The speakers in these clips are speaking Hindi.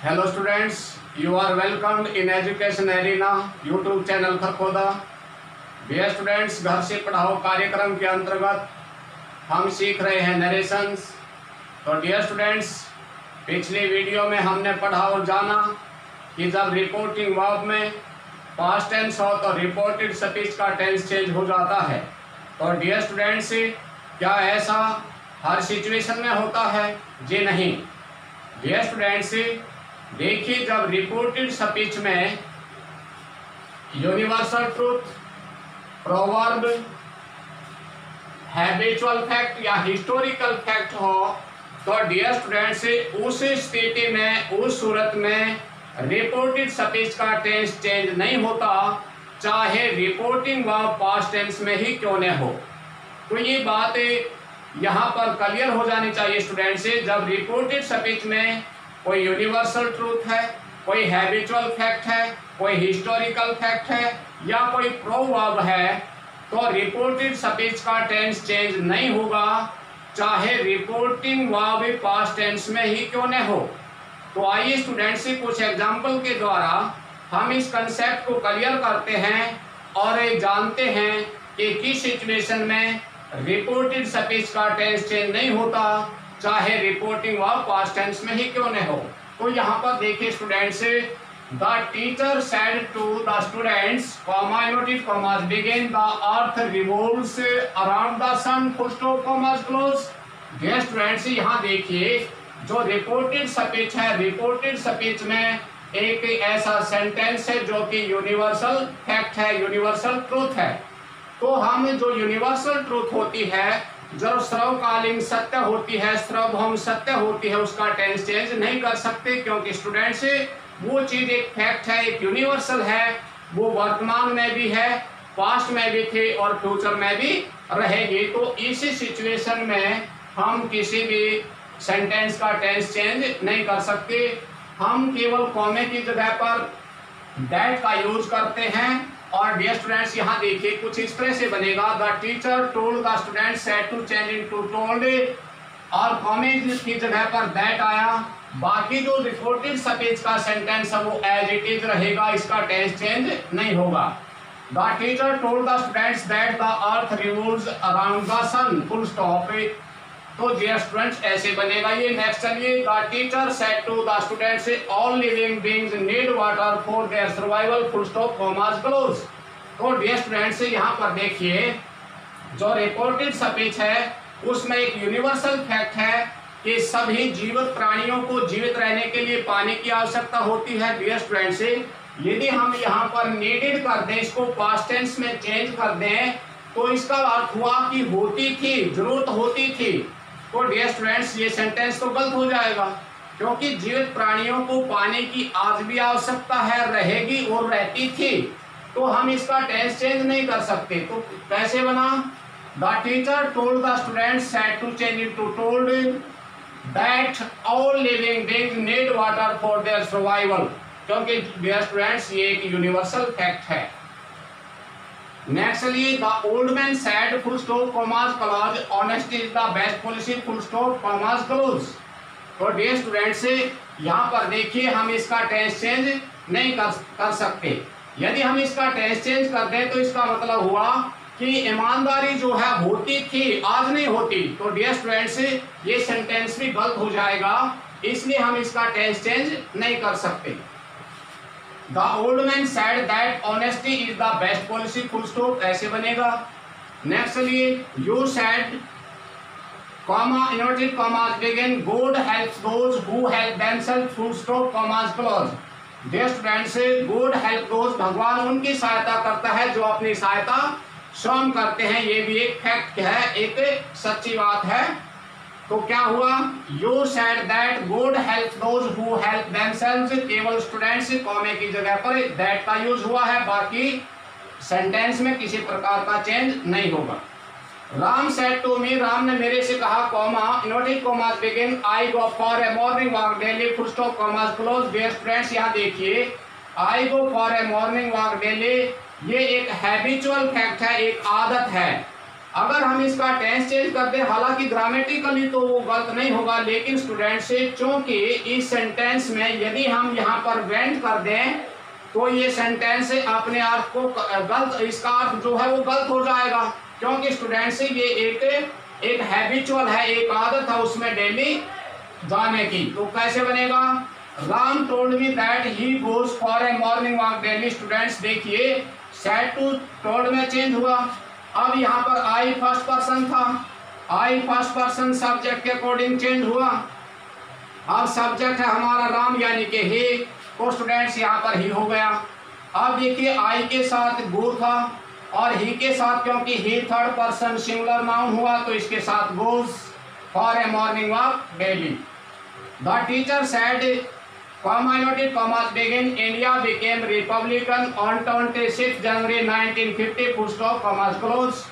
Hello students, you are welcomed in education arena YouTube channel Kharkhoda. Dear students, घर से पढ़ाओ कार्यक्रम के अंतर्गत हम सीख रहे हैं नरेशंस। तो डियर स्टूडेंट्स, पिछली वीडियो में हमने पढ़ा और जाना कि जब रिपोर्टिंग वर्ब में पास्ट टेंस हो तो रिपोर्टेड स्पीच का टेंस चेंज हो जाता है। तो डियर स्टूडेंट्स, क्या ऐसा हर सिचुएशन में होता है? जी नहीं। डियर स्टूडेंट्स, देखिए, जब रिपोर्टेड स्पीच में universal truth, proverb, habitual fact या हिस्टोरिकल फैक्ट हो तो डियर स्टूडेंट्स, उस स्थिति में, उस सूरत में रिपोर्टेड स्पीच का टेंस चेंज नहीं होता, चाहे रिपोर्टिंग वर्ब पास्ट टेंस में ही क्यों न हो। तो ये बात यहाँ पर क्लियर हो जानी चाहिए स्टूडेंट्स से। जब रिपोर्टेड स्पीच में कोई यूनिवर्सल ट्रूथ है, कोई हैबिचुअल फैक्ट है, कोई हिस्टोरिकल फैक्ट है या कोई प्रोवर्ब है, तो रिपोर्टेड स्पीच का टेंस चेंज नहीं होगा, चाहे रिपोर्टिंग वर्ब पास्ट टेंस में ही क्यों न हो। तो आइए स्टूडेंट्स से कुछ एग्जांपल के द्वारा हम इस कंसेप्ट को क्लियर करते हैं और जानते हैं कि किस सिचुएशन में रिपोर्टेड स्पीच का टेंस चेंज नहीं होता, चाहे रिपोर्टिंग वर्ब पास्ट टेंस में ही क्यों न हो। तो यहाँ पर देखिए students, the teacher said to the students, comma inverted commas, begin the earth revolves around the sun, full stop, commas close. Dear students, यहाँ देखिए, जो रिपोर्टेड स्पीच है, रिपोर्टेड स्पीच में एक ऐसा सेंटेंस है जो कि यूनिवर्सल फैक्ट है, यूनिवर्सल ट्रूथ है। तो हम जो यूनिवर्सल ट्रूथ होती है, जो सर्वकालीन सत्य होती है, सर्वभौम सत्य होती है, उसका टेंस चेंज नहीं कर सकते, क्योंकि स्टूडेंट्स वो चीज एक फैक्ट है, एक यूनिवर्सल है, वो वर्तमान में भी है, पास्ट में भी थे और फ्यूचर में भी रहेगी। तो इसी सिचुएशन में हम किसी भी सेंटेंस का टेंस चेंज नहीं कर सकते। हम केवल कॉमे की जगह पर दैट का यूज करते हैं। और डियर स्टूडेंट्स, यहाँ देखिए, कुछ इस तरह से बनेगा, the teacher told the student said to change into told, और कॉमे की जगह पर दैट आया। बाकी जो रिपोर्टेड स्पीच का सेंटेंस है वो एज इट इज रहेगा, इसका टेंस चेंज नहीं होगा। The teacher told the students that the earth revolves around the sun, full stop. तो डियर स्टूडेंट्स, ऐसे बनेगा ये। नेक्स्ट चलिए, the teacher said to the students all living beings need water for their survival, full stop, commas close. तो डियर स्टूडेंट्स, यहाँ पर देखिए, जो रिपोर्टेड स्पीच है उसमें एक यूनिवर्सल फैक्ट है कि सभी जीवित प्राणियों को जीवित रहने के लिए पानी की आवश्यकता होती है। डियर स्टूडेंट्स, यदि हम यहाँ पर नीडेड कर दें, इसको पास्ट टेंस में चेंज कर दें, तो इसका अर्थ हुआ कि होती थी, जरूरत होती थी। तो डियर स्टूडेंट्स, ये सेंटेंस तो गलत हो जाएगा, क्योंकि जीवित प्राणियों को पानी की आज भी आवश्यकता है, रहेगी और रहती थी। तो हम इसका टेंस चेंज नहीं कर सकते। तो कैसे बना? The teacher told the students said to change into told that all living beings need water for their survival, क्योंकि डियर स्टूडेंट्स ये एक यूनिवर्सल फैक्ट है। Nextly, the old man said, full stop, commas clause, honesty is the best policy, full stop, commas close। तो डियर स्टूडेंट्स, यहाँ पर देखिए, हम इसका टेंस चेंज नहीं कर सकते। यदि हम इसका टेंस चेंज कर दें तो इसका मतलब हुआ कि ईमानदारी जो है होती थी, आज नहीं होती। तो डियर स्टूडेंट्स, ये सेंटेंस भी गलत हो जाएगा, इसलिए हम इसका टेंस चेंज नहीं कर सकते। The old man said that honesty is the best policy, full stop, ऐसे बनेगा। Nextly, you said, comma inverted commas begin, God helps those who help themselves, full stop, commas close। Dear students, God help those, भगवान उनकी सहायता करता है जो अपनी सहायता स्वयं करते हैं। ये भी एक फैक्ट है, एक सच्ची बात है। तो क्या हुआ? You said that God help those who help themselves, केवल स्टूडेंट्स कॉमे की जगह पर दैट का यूज हुआ है, बाकी सेंटेंस में किसी प्रकार का चेंज नहीं होगा। Ram said to me, Ram ने मेरे से कहा, comma inverted commas begin, I go for a morning walk daily, full stop, commas close. Dear students, यहाँ देखिए, I go for a morning walk daily, ये एक हैबिचुअल फैक्ट है, एक आदत है। अगर हम इसका टेंस चेंज कर दें, हालांकि ग्रामेटिकली तो वो गलत नहीं होगा, लेकिन स्टूडेंट से चूंकि इस सेंटेंस में यदि हम यहाँ पर वेंट कर दें तो ये सेंटेंस अपने अर्थ को गलत, इसका अर्थ जो है वो गलत हो जाएगा, क्योंकि स्टूडेंट से ये एक हैबिचुअल है, एक आदत है उसमें डेली जाने की। तो कैसे बनेगा? Ram told me that he goes for a morning walk daily. Students देखिए सैड टू टोल्ड में चेंज हुआ। अब यहाँ पर आई फर्स्ट पर्सन था, आई फर्स्ट पर्सन सब्जेक्ट के अकॉर्डिंग चेंज हुआ। अब सब्जेक्ट है हमारा राम यानी कि ही, तो स्टूडेंट्स यहाँ पर ही हो गया। अब देखिए आई के साथ गो था और ही के साथ, क्योंकि ही थर्ड पर्सन सिंगुलर नाउन हुआ तो इसके साथ goes for a morning walk daily. The teacher said commas begin India became Republican on 26 January 1950 full stop commas close।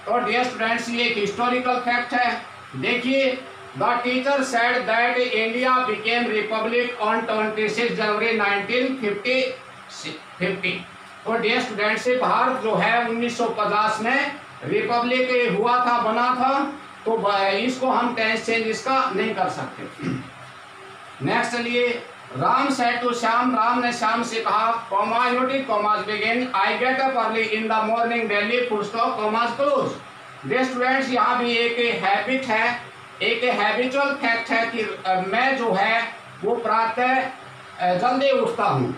तो डियर स्टूडेंट्स ये एक हिस्टोरिकल फैक्ट है। देखिए the teacher said that India became Republic on 26 जनवरी 1950। तो डियर स्टूडेंट्स भारत जो है 1950 में रिपब्लिक हुआ था, बना था, तो इसको हम टेंस चेंज इसका नहीं कर सकते। नेक्स्ट चलिए, राम सेड टू श्याम, राम ने श्याम से कहा commas begin I get up early in the morning daily full stop commas close. Dear students यहाँ भी एक हैबिट है, एक हैबिचुअल फैक्ट है कि मैं जो है वो प्रातः जल्दी उठता हूँ।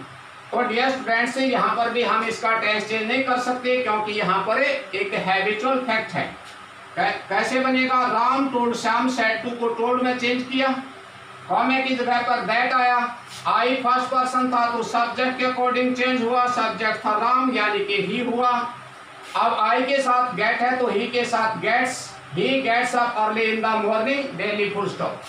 तो डियर स्टूडेंट्स यहाँ पर भी हम इसका टेंस चेंज नहीं कर सकते, क्योंकि यहाँ पर एक हैबिचुअल फैक्ट है। कैसे बनेगा? Ram told Shyam, said to को टोल्ड में चेंज किया, कॉमे की जगह पर दैट आया। आई फर्स्ट पर्सन था तो सब्जेक्ट के अकॉर्डिंग चेंज हुआ, सब्जेक्ट था राम यानी कि ही हुआ। अब आई के साथ गेट है तो ही के साथ gets, he gets up early in the morning daily full stop.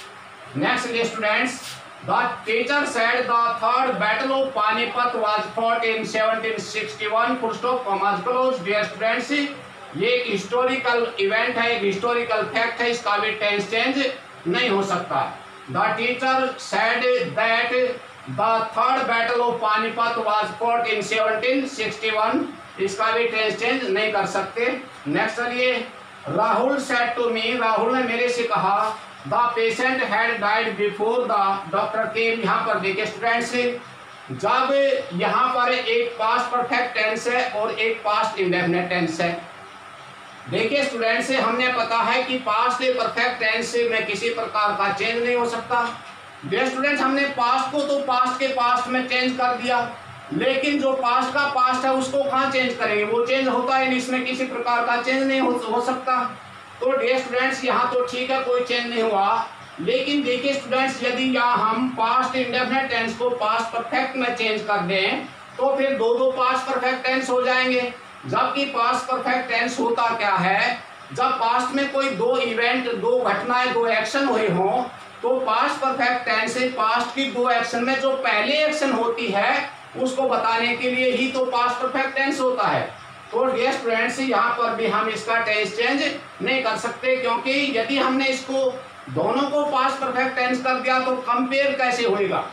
Next students, the teacher said the third battle of Panipat was fought in 1761 full stop commas close. Dear students ये एक हिस्टोरिकल इवेंट है, एक हिस्टोरिकल फैक्ट है, इसका भी टेंस चेंज नहीं हो सकता। The teacher said that the third battle of Panipat was fought in 1761। इसका भी टेंस चेंज नहीं कर सकते। नेक्स्ट चलिए, Rahul said to me, Rahul ने मेरे से कहा the patient had died before the doctor came। यहाँ पर देखिए स्टूडेंट्स, जब यहाँ पर एक पास्ट परफेक्ट टेंस है और एक पास्ट इंडेफिनिट टेंस है। देखिए स्टूडेंट से हमने पता है कि पास्ट परफेक्ट टेंस में किसी प्रकार का चेंज नहीं हो सकता। डियर स्टूडेंट्स हमने पास्ट को तो पास्ट के पास्ट में चेंज कर दिया, लेकिन जो पास्ट का पास्ट है उसको कहाँ चेंज करेंगे? वो चेंज होता है, इसमें किसी प्रकार का चेंज नहीं हो सकता। तो डियर स्टूडेंट्स यहाँ तो ठीक है, कोई चेंज नहीं हुआ, लेकिन देखिए स्टूडेंट्स यदि यहाँ हम पास्ट इंडेफिनिट टेंस को पास्ट परफेक्ट में चेंज कर दें तो फिर दो पास्ट परफेक्ट टेंस हो जाएंगे। जबकि पास्ट परफेक्ट टेंस होता क्या है? जब पास्ट में कोई दो इवेंट, दो घटनाएं, दो एक्शन हुए हों तो पास्ट परफेक्ट टेंस से पास्ट की दो एक्शन में जो पहले एक्शन होती है उसको बताने के लिए ही तो पास्ट परफेक्ट टेंस होता है। तो डियर स्टूडेंट्स यहाँ पर भी हम इसका टेंस चेंज नहीं कर सकते, क्योंकि यदि हमने इसको दोनों को पास्ट परफेक्ट टेंस कर दिया तो कंपेयर कैसे होगा?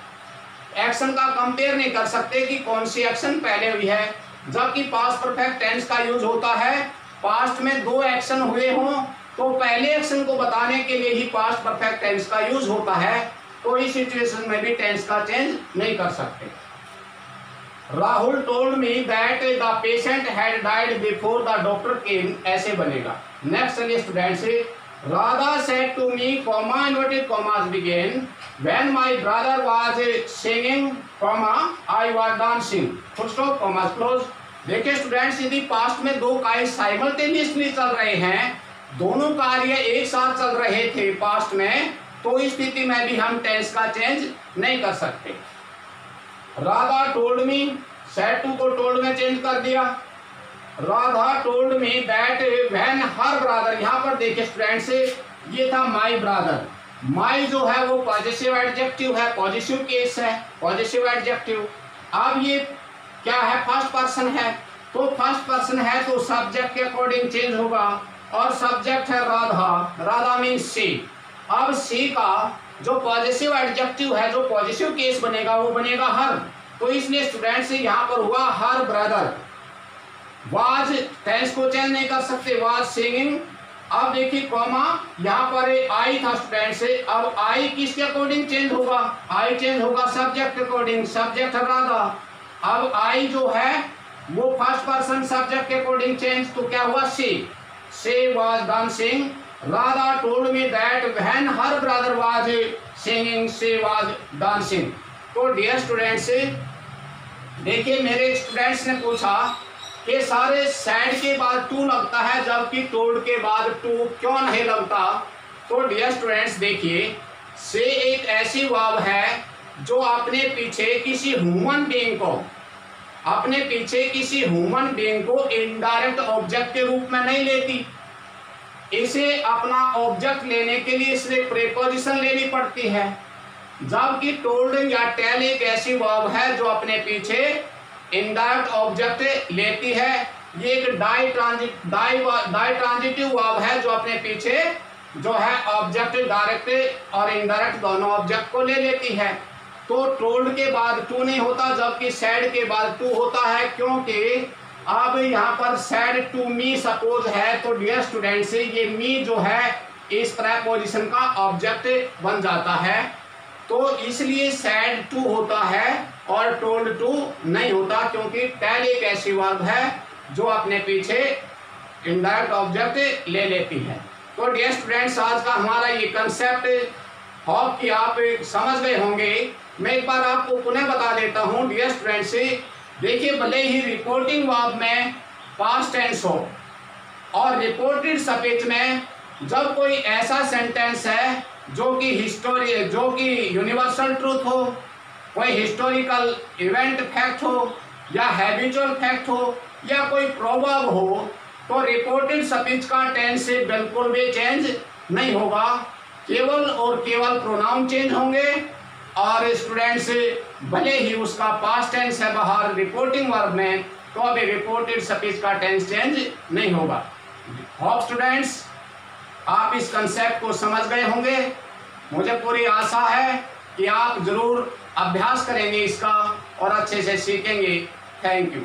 एक्शन का कंपेयर नहीं कर सकते कि कौन सी एक्शन पहले हुई है। जबकि पास्ट परफेक्ट टेंस का यूज होता है पास्ट में दो एक्शन हुए हों तो पहले एक्शन को बताने के लिए ही पास्ट परफेक्ट टेंस का यूज होता है। तो इस सिचुएशन में भी टेंस का चेंज नहीं कर सकते। Rahul told me that the patient had died before the doctor came, ऐसे बनेगा। नेक्स्ट चलिए students, Radha said to me comma inverted commas begin when my brother was singing comma I was dancing full stop commas close. देखिए स्टूडेंट्स यदि पास्ट में दो कार्य साइमल्टेनियसली चल रहे हैं, दोनों कार्य एक साथ चल रहे थे पास्ट में, तो इस स्थिति में भी हम टेंस का चेंज नहीं कर सकते। Radha told me, said to को टोल्ड में चेंज कर दिया। Radha told me that when her brother, यहाँ पर देखिए स्टूडेंट्स ये था माई ब्रदर। माई जो है वो पॉजिटिव एडजेक्टिव है, पॉजिटिव केस है, पॉजिटिव एडजेक्टिव। अब ये क्या है? फर्स्ट पर्सन है, तो फर्स्ट पर्सन है तो सब्जेक्ट के अकॉर्डिंग चेंज होगा और सब्जेक्ट है राधा, राधा मीन्स सी। अब सी का जो पॉजिटिव एडजेक्टिव है, जो पॉजिटिव केस बनेगा वो बनेगा हर। तो इसलिए स्टूडेंट्स यहाँ पर हुआ हर ब्रदर। वाज टेंस को चेंज नहीं कर सकते, वाज सिंगिंग अब देखिए कॉमा, यहाँ पर आई था स्टूडेंट से, अब आई किसके अकॉर्डिंग चेंज होगा, आई चेंज होगा सब्जेक्ट के अकॉर्डिंग, सब्जेक्ट राधा। अब आई जो है वो फर्स्ट पर्सन सब्जेक्ट के अकॉर्डिंग चेंज, तो क्या हुआ she was dancing, Radha told me that when her brother was singing she was dancing. तो डियर स्टूडेंट्स देखिए मेरे स्टूडेंट्स ने पूछा कि सारे सैड के बाद टू लगता है जबकि टोल्ड के बाद टू क्यों नहीं लगता। तो डियर स्टूडेंट्स देखिए से एक ऐसी वर्ब है जो अपने पीछे किसी ह्यूमन बीइंग को, अपने पीछे किसी ह्यूमन बीइंग को इनडायरेक्ट ऑब्जेक्ट के रूप में नहीं लेती। इसे अपना ऑब्जेक्ट लेने के लिए इसे प्रीपोजिशन लेनी पड़ती है, जबकि टोल्ड या टेल एक ऐसी वर्ब है जो अपने पीछे इनडायरेक्ट ऑब्जेक्ट लेती है। ये एक डाई ट्रांजिटिव वर्ब है जो अपने पीछे जो है ऑब्जेक्ट डायरेक्ट और इनडायरेक्ट दोनों ऑब्जेक्ट को ले लेती है। तो टोल्ड के बाद टू नहीं होता जबकि सैड के बाद टू होता है, क्योंकि अब यहाँ पर सैड टू मी सपोज है। तो डियर स्टूडेंट्स ये मी जो है इस प्रीपोजिशन का ऑब्जेक्ट बन जाता है, तो इसलिए सैड टू होता है और टोल्ड टू नहीं होता, क्योंकि टेल एक ऐसी वर्ब है जो अपने पीछे इनडायरेक्ट ऑब्जेक्ट ले लेती है। तो डियर स्टूडेंट्स आज का हमारा ये कंसेप्ट होप कि आप समझ गए होंगे। मैं एक बार आपको पुनः बता देता हूँ डियर स्टूडेंट्स, देखिए भले ही रिपोर्टिंग वर्ब में पास्ट टेंस हो और रिपोर्टेड सब्जेक्ट में जब कोई ऐसा सेंटेंस है जो कि यूनिवर्सल ट्रूथ हो, कोई हिस्टोरिकल इवेंट फैक्ट हो या हैबिचुअल फैक्ट हो या कोई प्रोवर्ब हो, तो रिपोर्टेड स्पीच का टेंस से बिल्कुल भी चेंज नहीं होगा, केवल और केवल प्रोनाउन चेंज होंगे। और स्टूडेंट्स भले ही उसका पास्ट टेंस है बाहर रिपोर्टिंग वर्ब में, तो अभी रिपोर्टेड स्पीच का टेंस चेंज नहीं होगा। होप स्टूडेंट्स आप इस कंसेप्ट को समझ गए होंगे। मुझे पूरी आशा है कि आप जरूर अभ्यास करेंगे इसका और अच्छे से सीखेंगे। Thank you.